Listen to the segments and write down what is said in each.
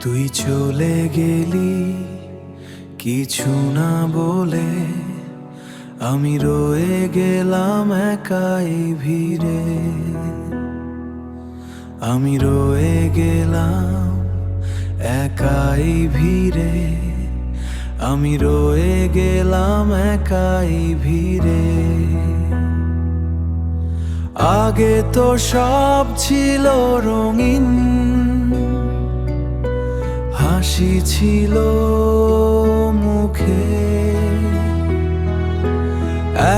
তুই চলে গেলি কিছু না বলে, আমি রয়ে গেলাম একাই ভিড়ে। আমি রয়ে গেলাম একাই ভিড়ে। আমি রয়ে গেলাম একাই ভিড়ে। আগে তো সব ছিল রঙিন, হাসি ছিল মুখে।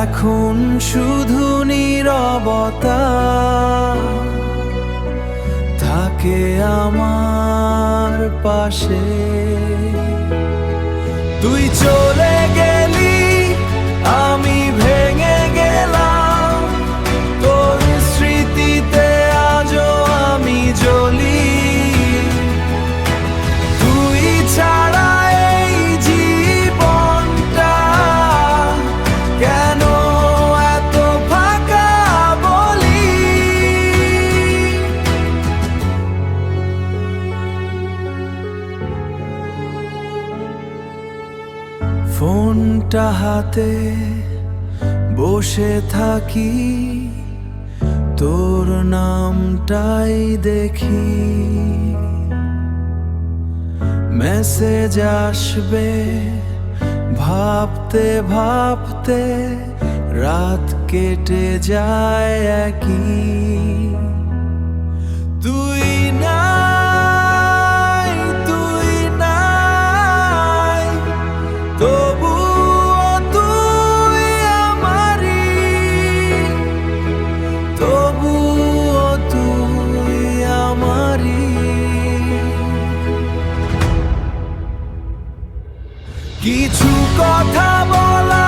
এখন শুধু নীরবতা থাকে আমার পাশে। তুই চলে গেলি, আমি ভেঙে গেলাম। তোর স্মৃতিতে আজও আমি জ্বলি। তুই ছাড়া এই জীবনটা কেন এত ফাঁকা বলি। ফোনটা হাতে বসে থাকি, তোর নামটাই দেখি। মেসেজ আসবে ভাবতে ভাবতে, রাত কেটে যায় একই। তুই নাই, তুই নাই, তবুও তুই আমারই। তবুও তুই আমারই। কিছু কথা বলা